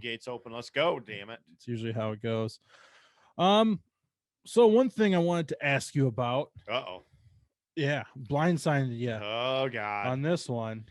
the gates open. Let's go, damn it. It's usually how it goes. So one thing I wanted to ask you about. Uh-oh. Yeah, blindsided you Oh, God. on this one.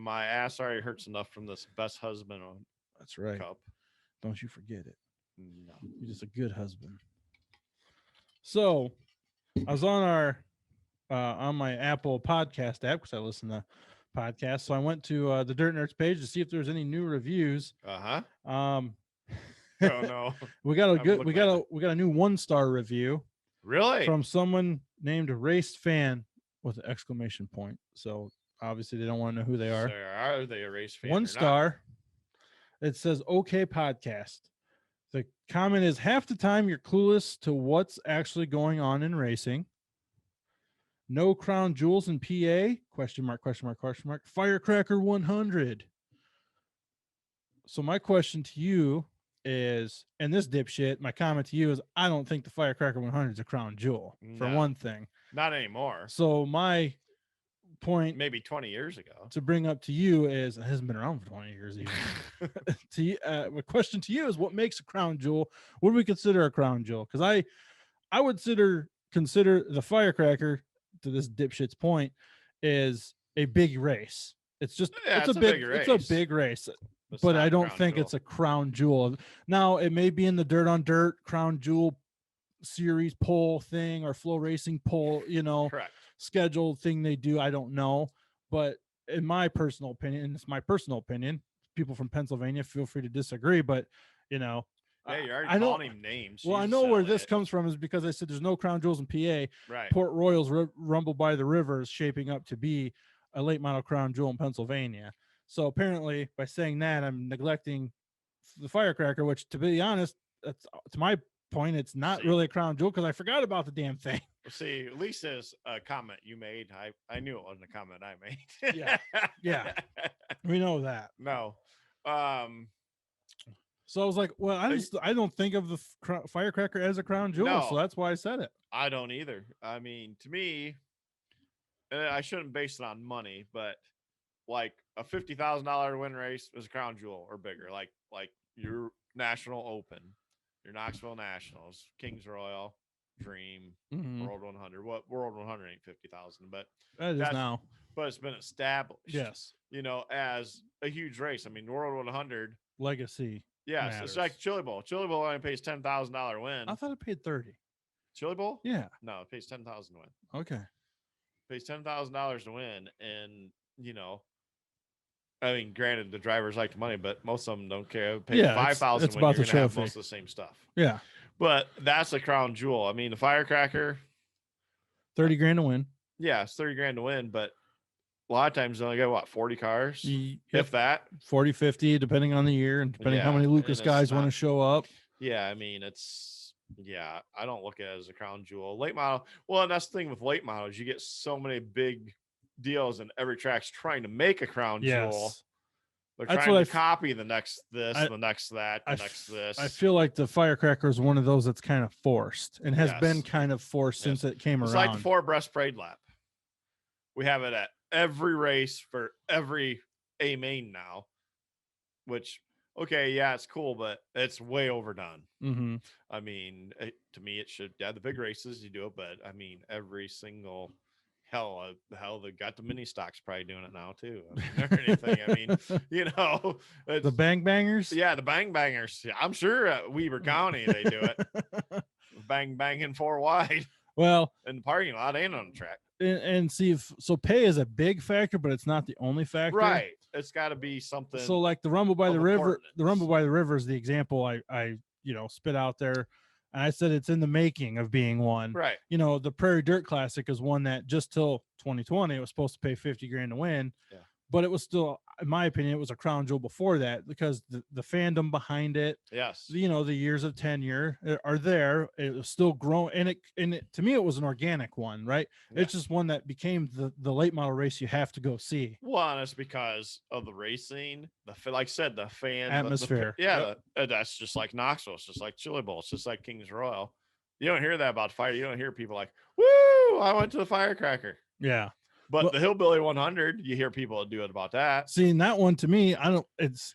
My ass already hurts enough from this best husband That's right. cup. Don't you forget it. No. You're just a good husband. So I was on my Apple podcast app because I listen to podcasts. So I went to the Dirt Nerds page to see if there's any new reviews. Uh-huh. Oh no. we got a new 1-star review. Really? From someone named Race Fan with an exclamation point. So obviously they don't want to know who they are. So are they a race fan? 1 star. It says okay podcast. The comment is half the time you're clueless to what's actually going on in racing. No crown jewels in PA? Question mark, question mark, question mark. Firecracker 100. So my question to you is, and this dipshit, my comment to you is, I don't think the Firecracker 100 is a crown jewel, for one thing. Not anymore. So my point, maybe 20 years ago, to bring up to you is, it hasn't been around for 20 years even. My question to you is, what makes a crown jewel? What do we consider a crown jewel? Because I would consider the Firecracker, to this dipshit's point, is a big race. It's just it's a big race. But I don't think it's a crown jewel. Now, it may be in the Dirt on Dirt crown jewel series pole thing or flow racing pole, correct, scheduled thing they do. I don't know. But in my personal opinion, it's my personal opinion. People from Pennsylvania, feel free to disagree. But, yeah, you're already calling him names. Well, I know where this comes from is because I said there's no crown jewels in PA. Right. Port Royal's Rumble by the River is shaping up to be a late model crown jewel in Pennsylvania. So apparently, by saying that, I'm neglecting the Firecracker, which, to be honest, that's, to my point, it's not really a crown jewel because I forgot about the damn thing. See, at least there's a comment you made. I knew it wasn't a comment I made. yeah, we know that. No. So I was like, well, I don't think of the Firecracker as a crown jewel, so that's why I said it. I don't either. I mean, to me, I shouldn't base it on money, but like a $50,000 win race is a crown jewel or bigger. Like your National Open, your Knoxville Nationals, Kings Royal, Dream, World 100. What World 100 ain't 50,000, but that is now. But it's been established. Yes, as a huge race. I mean, World 100 legacy. Yes, matters. It's like Chili Bowl. Chili Bowl only pays $10,000 win. I thought it paid 30. Chili Bowl? Yeah. No, it pays $10,000 to win. Okay. It pays $10,000 to win, and I mean, granted, the drivers like the money, but most of them don't care. Pay $5,000 it's when about you're the gonna have trophy. most of the same stuff. Yeah. But that's a crown jewel. I mean, the Firecracker, $30,000 to win. Yeah, it's $30,000 to win, but a lot of times they only get 40 cars, if that. 40, 50, depending on the year and depending how many Lucas guys want to show up. Yeah, I mean, I don't look at it as a crown jewel. Late model. Well, and that's the thing with late models. You get so many big deals, and every track's trying to make a crown jewel. They're trying to copy the next this, the next that, the next this. I feel like the Firecracker is one of those that's kind of forced and has been kind of forced since it came around. It's like the 4-breast parade lap. We have it at every race for every A main now, which, okay, yeah, it's cool, but it's way overdone. Mm-hmm. I mean, to me, it should, the big races, you do it, but I mean, every single, hell, they got the mini stocks probably doing it now too. I mean, or anything. I mean, the Bang Bangers. Yeah, the Bang Bangers. Yeah, I'm sure at Weber County they do it. Banging 4 wide. Well, in the parking lot, ain't on the track. And see, so pay is a big factor, but it's not the only factor. Right. It's got to be something. So like the Rumble by the River, is the example I spit out there. And I said it's in the making of being one. Right. The Prairie Dirt Classic is one that just till 2020 it was supposed to pay $50,000 to win. Yeah. But it was still, in my opinion, it was a crown jewel before that because the fandom behind it. Yes. The years of tenure are there. It was still growing, and it to me it was an organic one, right? Yeah. It's just one that became the late model race you have to go see. Well, and it's because of the racing, like I said, the fan atmosphere. That's just like Knoxville. It's just like Chili Bowl. It's just like Kings Royal. You don't hear that about fire. You don't hear people like, "Woo! I went to the Firecracker." Yeah. But the Hillbilly 100, you hear people do it about that. Seeing that one to me, I don't. It's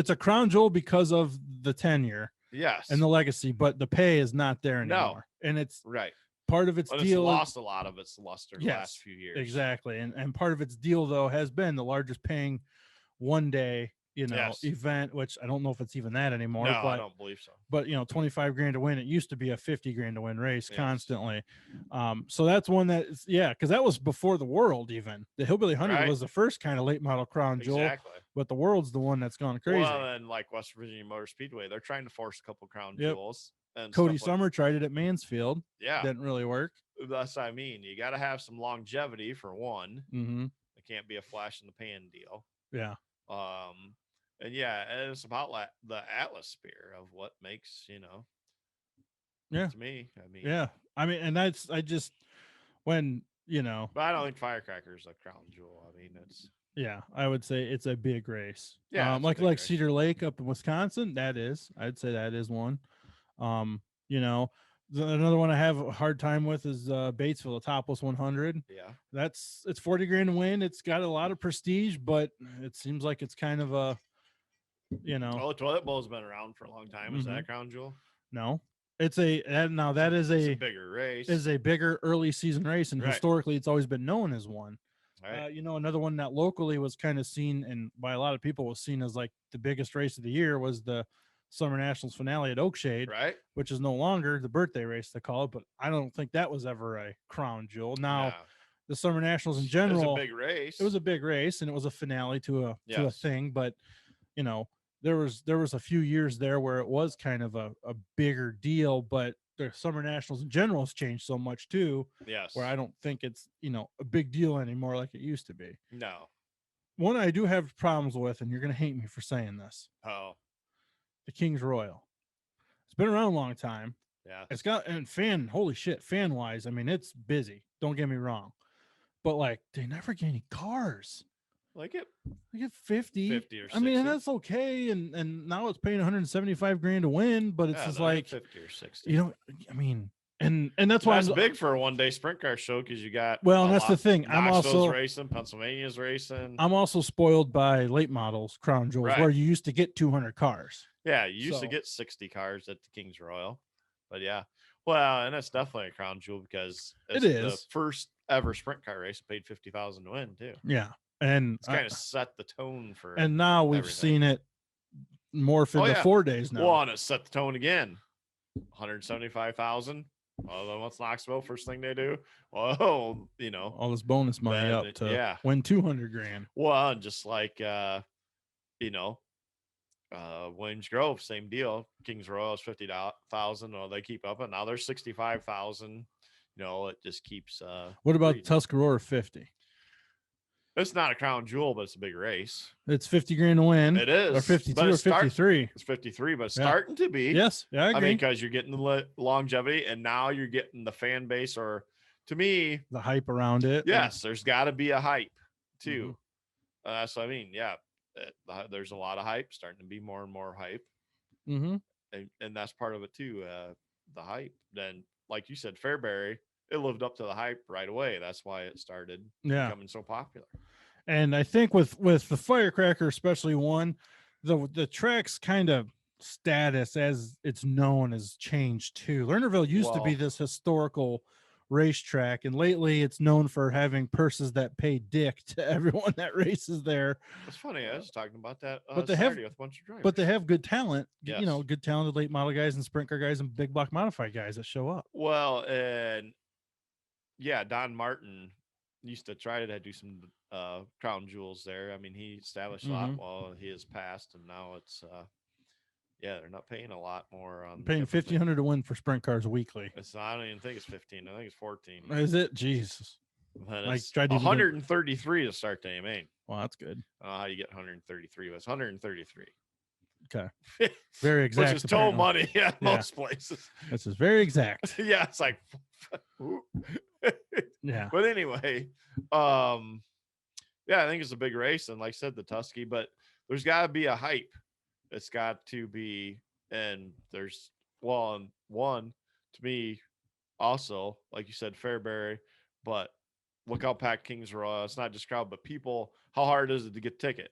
a crown jewel because of the tenure. Yes. And the legacy, but the pay is not there No. anymore. And it's right. Part of its but deal. It's lost a lot of its luster the last few years. Exactly. And part of its deal though has been the largest paying one day, event, which I don't know if it's even that anymore. No, but, I don't believe so. But 25 grand to win. It used to be a 50 grand to win race constantly. So that's one that is, because that was before the World even. The Hillbilly 100 was the first kind of late model crown jewel. Exactly. But the World's the one that's gone crazy. Well, and like West Virginia Motor Speedway, they're trying to force a couple crown jewels. And Cody Summer tried it at Mansfield. Yeah. Didn't really work. That's what I mean. You got to have some longevity for one. Mm-hmm. It can't be a flash in the pan deal. Yeah. And it's about the Atlas spear of what makes, Yeah. to me. I mean, and that's, when, but I don't think Firecracker's a crown jewel. I mean, it's, I would say it's a big race. Yeah. Like race. Cedar Lake up in Wisconsin. I'd say that is one. Another one I have a hard time with is Batesville, the Topless 100. Yeah. It's 40 grand to win. It's got a lot of prestige, but it seems like it's kind of a, the Toilet Bowl's been around for a long time. Is that a crown jewel? No. It's a bigger race. Is a bigger early season race, and historically it's always been known as one. Right. Another one that locally was kind of seen, and by a lot of people was seen as like the biggest race of the year, was the Summer Nationals finale at Oakshade, right? Which is no longer the birthday race they call it, but I don't think that was ever a crown jewel. Now, the Summer Nationals in general, it was a big race. It was a big race, and it was a finale to a thing. But there was a few years there where it was kind of a bigger deal. But the Summer Nationals in general has changed so much too. Yes, where I don't think it's a big deal anymore like it used to be. No. One I do have problems with, and you're gonna hate me for saying this. Oh. The King's Royal. It's been around a long time. Yeah. It's got, and holy shit, fan wise, I mean, it's busy. Don't get me wrong. But like, they never get any cars. Like it. They get 50 or 60. I mean, and that's okay. And now it's paying 175 grand to win, but it's just like 50 or 60. I mean, and that's why it's big for a one-day sprint car show, because you got and that's the thing. I'm also racing, Pennsylvania's racing. I'm also spoiled by late models, crown jewels, where you used to get 200 cars. Yeah, you used to get 60 cars at the King's Royal. But well, and it's definitely a crown jewel because it's the first ever sprint car race. Paid $50,000 to win too. Yeah, and it's kind of set the tone for. And now we've seen it morph into 4 days now. Well, and it set the tone again. 175,000. Well, then what's Knoxville? First thing they do? Well, all this bonus money up to win 200 grand. Well, just like Williams Grove, same deal. Kings Royal is 50,000. Well, they keep up, and now they're 65,000. It just keeps. What about Tuscarora 50? It's not a crown jewel, but it's a big race. It's 50 grand to win. It is, or 52 or 53. It's 53, but it's starting to be. Yes, I agree. I mean, because you're getting the longevity, and now you're getting the fan base, or to me, the hype around it. Yes, there's got to be a hype too. That's what I mean. Yeah, there's a lot of hype, starting to be more and more hype. Mm-hmm. And that's part of it too. The hype. Then, like you said, Fairbury, it lived up to the hype right away. That's why it started becoming so popular. And I think with the Firecracker, especially one, the track's kind of status as it's known has changed too. Lernerville used to be this historical racetrack, and lately it's known for having purses that pay dick to everyone that races there. It's funny. I was talking about that but they Saturday with a bunch of drivers. But they have good talent, good talented late model guys and sprint car guys and big block modified guys that show up. Well, and Don Martin used to try to do some crown jewels there. I mean, he established a lot while he has passed, and now it's they're not paying a lot more on paying $1,500 to win for sprint cars weekly. I don't even think it's 15. I think it's 14. Is it? Jesus. Like 133 to start the main. Well, that's good. How you get 133? It's 133. Okay. Very exact. Which is total money at most places. This is very exact. Yeah, it's like yeah. But anyway, I think it's a big race, and like I said, the Tusky, but there's got to be a hype. It's got to be, and there's one to me also, like you said, Fairbury, but look how packed Kings Royal. It's not just crowd, but people. How hard is it to get a ticket?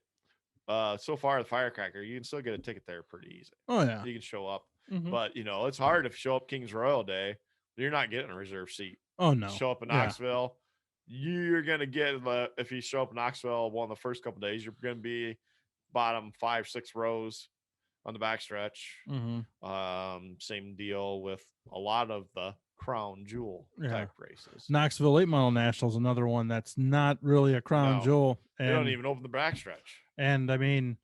So far, the Firecracker, you can still get a ticket there pretty easy. Oh yeah. You can show up, Mhm. but it's hard if you show up Kings Royal Day. You're not getting a reserve seat. Oh no. Show up in Yeah. Knoxville, you're gonna get if you show up in Knoxville one of the first couple days, you're gonna be bottom 5-6 rows on the backstretch. Same deal with a lot of the crown jewel type races. Knoxville Late Model National is another one that's not really a crown jewel. And they don't even open the backstretch. And I mean,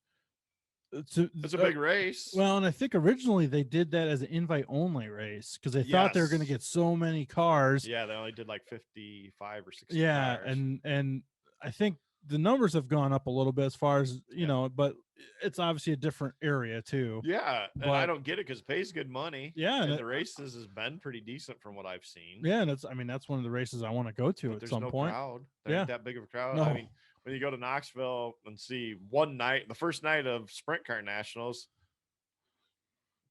it's a big race. Well, and I think originally they did that as an invite only race because they thought they were going to get so many cars. Yeah, they only did like 55 or 60 yeah cars. and I think the numbers have gone up a little bit as far as but it's obviously a different area too. Yeah, and I don't get it because it pays good money. Yeah, and the races has been pretty decent from what I've seen. Yeah, and that's one of the races I want to go to at some point. Crowd. There ain't that big of a crowd. No. I mean, when you go to Knoxville and see one night, the first night of Sprint Car Nationals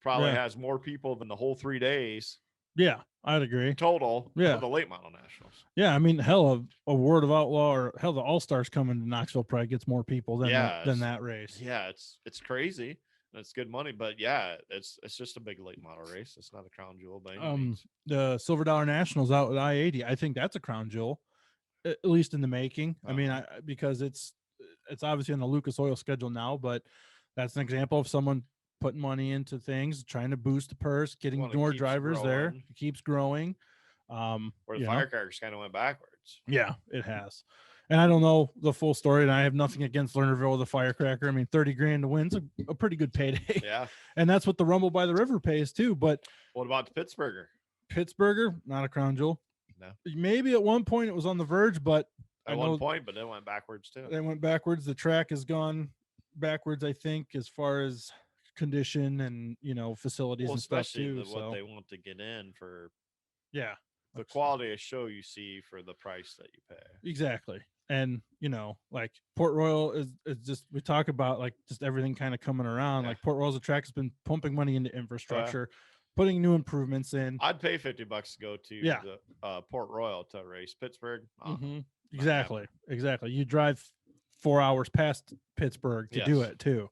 probably has more people than the whole 3 days. Yeah, I'd agree. Total. Yeah, of the late model nationals. Yeah, I mean, hell, a Word of Outlaw or hell, the All Stars coming to Knoxville probably gets more people than that race. Yeah, it's crazy. And it's good money, but yeah, it's just a big late model race. It's not a crown jewel by any means. The Silver Dollar Nationals out at I-80, I think that's a crown jewel, at least in the making. I mean, because it's obviously on the Lucas Oil schedule now, but that's an example of someone putting money into things, trying to boost the purse, getting more drivers there. It keeps growing. Where the Firecrackers kind of went backwards. Yeah, it has. And I don't know the full story, and I have nothing against Lernerville with the Firecracker. I mean, 30 grand to win's a pretty good payday. Yeah. And that's what the Rumble by the River pays too. But what about the Pittsburgher? Pittsburgher, not a crown jewel. No. Maybe at one point it was on the verge, but at one point, but it went backwards too. They went backwards. The track has gone backwards, I think, as far as condition and facilities and stuff too. What they want to get in for the the quality of show you see for the price that you pay. Exactly. And like Port Royal is just, we talk about like just everything kind of coming around. Like Port Royal's a track has been pumping money into infrastructure, putting new improvements in. I'd pay $50 to go to the Port Royal to race Pittsburgh. Exactly. You drive 4 hours past Pittsburgh to do it too.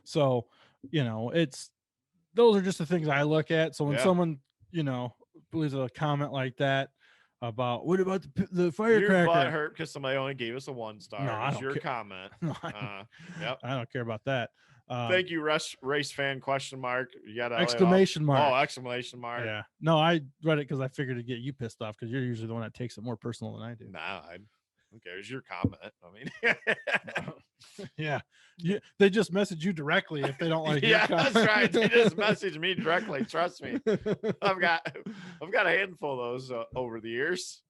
So, those are just the things I look at. So when someone, leaves a comment like that about what about the Firecracker? Your butt hurt because somebody only gave us a 1 star. No, I don't your care. comment. I don't care about that. Thank you, race fan ? You got exclamation mark. Oh, exclamation mark. Yeah. No, I read it because I figured to get you pissed off because you're usually the one that takes it more personal than I do. Nah, who cares? Your comment. I mean, yeah. They just message you directly if they don't like your comment. That's right. They just message me directly. Trust me. I've got a handful of those over the years.